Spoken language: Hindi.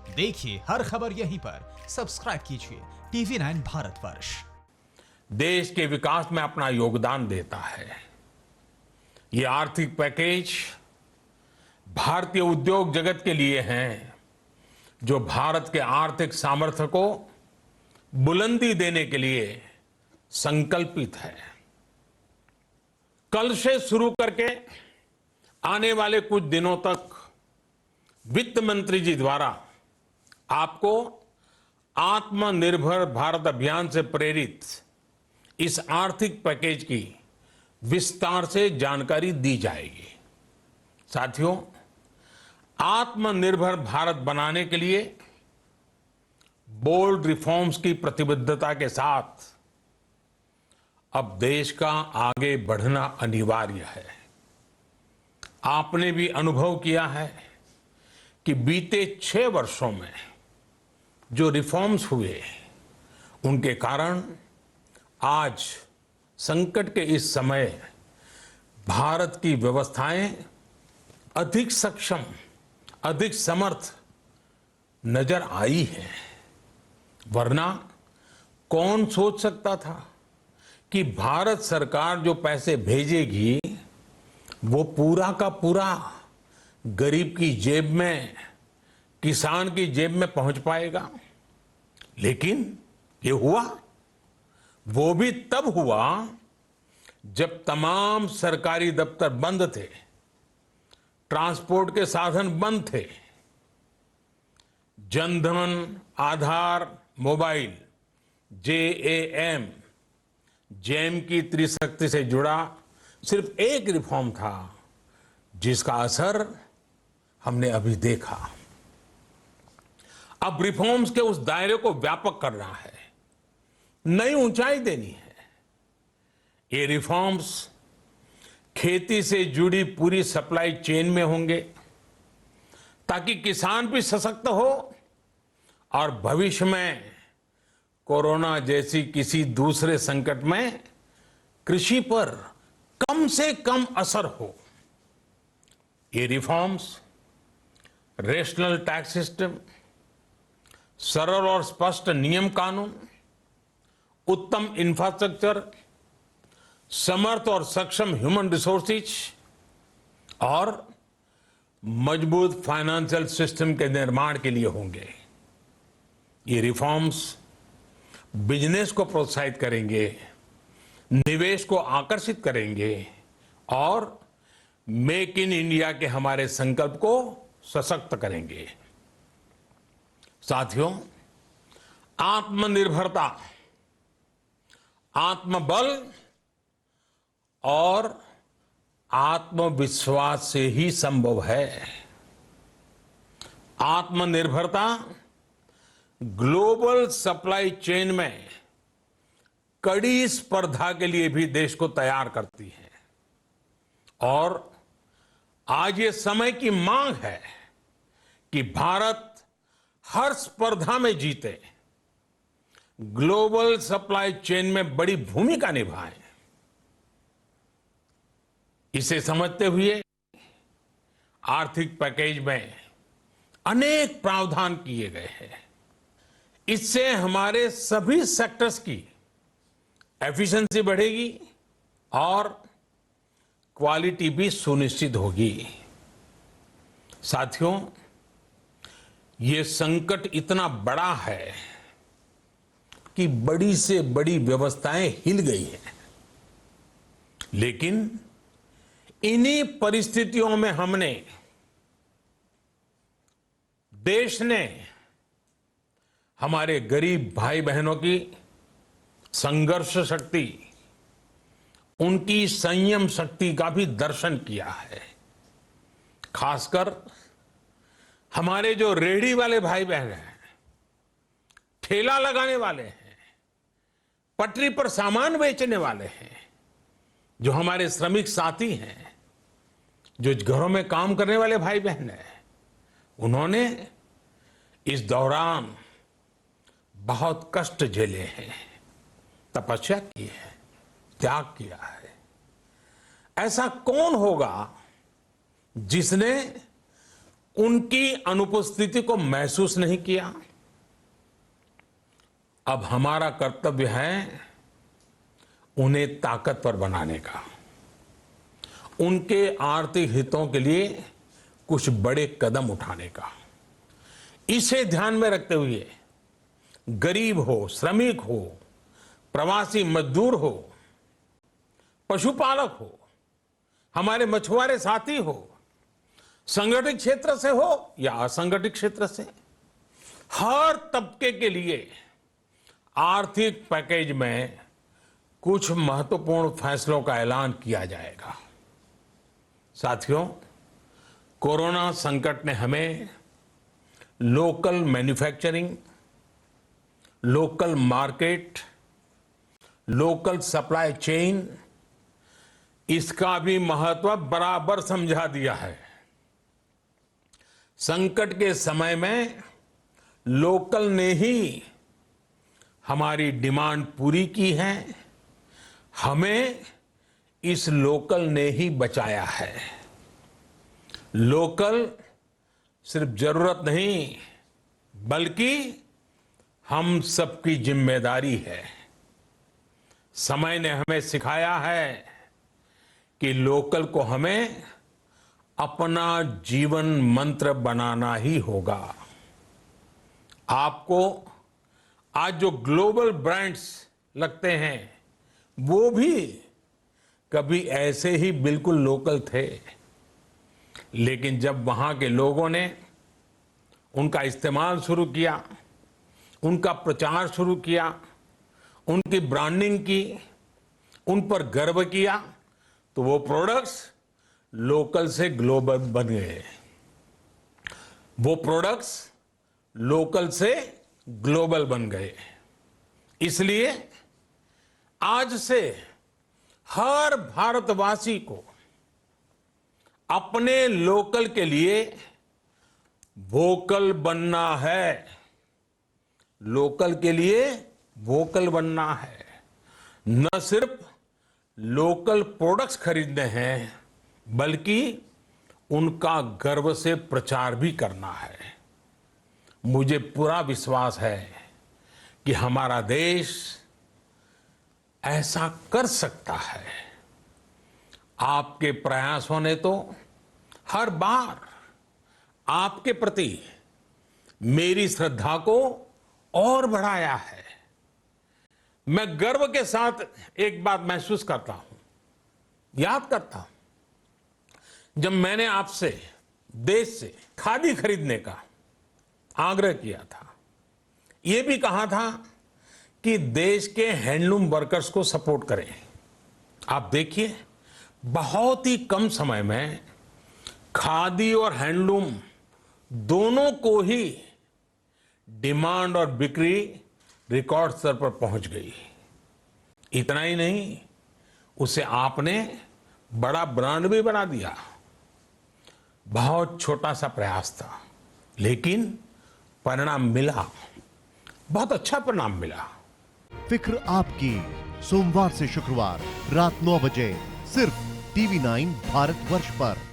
देखिए हर खबर यहीं पर, सब्सक्राइब कीजिए TV9 भारतवर्ष। देश के विकास में अपना योगदान देता है। ये आर्थिक पैकेज भारतीय उद्योग जगत के लिए हैं, जो भारत के आर्थिक सामर्थ्य को बुलंदी देने के लिए संकल्पित है। कल से शुरू करके आने वाले कुछ दिनों तक वित्त मंत्री जी द्वारा आपको आत्मनिर्भर भारत अभियान से प्रेरित इस आर्थिक पैकेज की विस्तार से जानकारी दी जाएगी। साथियों, आत्मनिर्भर भारत बनाने के लिए बोल्ड रिफॉर्म्स की प्रतिबद्धता के साथ अब देश का आगे बढ़ना अनिवार्य है। आपने भी अनुभव किया है कि बीते 6 वर्षों में जो रिफॉर्म्स हुए, उनके कारण आज संकट के इस समय भारत की व्यवस्थाएं अधिक सक्षम, अधिक समर्थ नजर आई हैं। वरना कौन सोच सकता था कि भारत सरकार जो पैसे भेजेगी वो पूरा का पूरा गरीब की जेब में, किसान की जेब में पहुंच पाएगा। लेकिन ये हुआ, वो भी तब हुआ जब तमाम सरकारी दफ्तर बंद थे, ट्रांसपोर्ट के साधन बंद थे। जनधन, आधार, मोबाइल, जेम की त्रिशक्ति से जुड़ा सिर्फ एक रिफॉर्म था जिसका असर हमने अभी देखा। अब रिफॉर्म्स के उस दायरे को व्यापक करना है, नई ऊंचाई देनी है। ये रिफॉर्म्स खेती से जुड़ी पूरी सप्लाई चेन में होंगे, ताकि किसान भी सशक्त हो और भविष्य में कोरोना जैसी किसी दूसरे संकट में कृषि पर कम से कम असर हो। ये रिफॉर्म्स रेशनल टैक्स सिस्टम, सरल और स्पष्ट नियम कानून, उत्तम इंफ्रास्ट्रक्चर, समर्थ और सक्षम ह्यूमन रिसोर्सेज और मजबूत फाइनेंशियल सिस्टम के निर्माण के लिए होंगे। ये रिफॉर्म्स बिजनेस को प्रोत्साहित करेंगे, निवेश को आकर्षित करेंगे और मेक इन इंडिया के हमारे संकल्प को सशक्त करेंगे। साथियों, आत्मनिर्भरता, आत्मबल और आत्मविश्वास से ही संभव है। आत्मनिर्भरता ग्लोबल सप्लाई चेन में कड़ी स्पर्धा के लिए भी देश को तैयार करती है। और आज ये समय की मांग है कि भारत हर स्पर्धा में जीते, ग्लोबल सप्लाई चेन में बड़ी भूमिका निभाए। इसे समझते हुए आर्थिक पैकेज में अनेक प्रावधान किए गए हैं। इससे हमारे सभी सेक्टर्स की एफिशिएंसी बढ़ेगी और क्वालिटी भी सुनिश्चित होगी। साथियों, ये संकट इतना बड़ा है कि बड़ी से बड़ी व्यवस्थाएं हिल गई हैं। लेकिन इन्हीं परिस्थितियों में हमने, देश ने हमारे गरीब भाई बहनों की संघर्ष शक्ति, उनकी संयम शक्ति का भी दर्शन किया है। खासकर हमारे जो रेहड़ी वाले भाई बहन हैं, ठेला लगाने वाले हैं, पटरी पर सामान बेचने वाले हैं, जो हमारे श्रमिक साथी हैं, जो घरों में काम करने वाले भाई बहन हैं, उन्होंने इस दौरान बहुत कष्ट झेले हैं, तपस्या की है, त्याग किया है। ऐसा कौन होगा जिसने उनकी अनुपस्थिति को महसूस नहीं किया। अब हमारा कर्तव्य है उन्हें ताकतवर बनाने का, उनके आर्थिक हितों के लिए कुछ बड़े कदम उठाने का। इसे ध्यान में रखते हुए गरीब हो, श्रमिक हो, प्रवासी मजदूर हो, पशुपालक हो, हमारे मछुआरे साथी हो, संगठित क्षेत्र से हो या असंगठित क्षेत्र से, हर तबके के लिए आर्थिक पैकेज में कुछ महत्वपूर्ण फैसलों का ऐलान किया जाएगा। साथियों, कोरोना संकट ने हमें local manufacturing, local market, local supply chain, इसका भी महत्व बराबर समझा दिया है। संकट के समय में लोकल ने ही हमारी डिमांड पूरी की है, हमें इस लोकल ने ही बचाया है। लोकल सिर्फ जरूरत नहीं बल्कि हम सबकी जिम्मेदारी है। समय ने हमें सिखाया है कि लोकल को हमें अपना जीवन मंत्र बनाना ही होगा। आपको आज जो ग्लोबल ब्रांड्स लगते हैं वो भी कभी ऐसे ही बिल्कुल लोकल थे, लेकिन जब वहां के लोगों ने उनका इस्तेमाल शुरू किया, उनका प्रचार शुरू किया, उनकी ब्रांडिंग की, उन पर गर्व किया, तो वो प्रोडक्ट्स लोकल से ग्लोबल बन गए। वो प्रोडक्ट्स लोकल से ग्लोबल बन गए। इसलिए आज से हर भारतवासी को अपने लोकल के लिए वोकल बनना है। लोकल के लिए वोकल बनना है। न सिर्फ लोकल प्रोडक्ट्स खरीदने हैं बल्कि उनका गर्व से प्रचार भी करना है। मुझे पूरा विश्वास है कि हमारा देश ऐसा कर सकता है। आपके प्रयासों ने तो हर बार आपके प्रति मेरी श्रद्धा को और बढ़ाया है। मैं गर्व के साथ एक बात महसूस करता हूं, याद करता हूं, जब मैंने आपसे देश से खादी खरीदने का आग्रह किया था, यह भी कहा था कि देश के हैंडलूम वर्कर्स को सपोर्ट करें। आप देखिए, बहुत ही कम समय में खादी और हैंडलूम दोनों को ही डिमांड और बिक्री रिकॉर्ड स्तर पर पहुंच गई। इतना ही नहीं, उसे आपने बड़ा ब्रांड भी बना दिया। बहुत छोटा सा प्रयास था, लेकिन परिणाम मिला, बहुत अच्छा परिणाम मिला। फिक्र आपकी, सोमवार से शुक्रवार रात 9 बजे सिर्फ TV9 भारतवर्ष पर।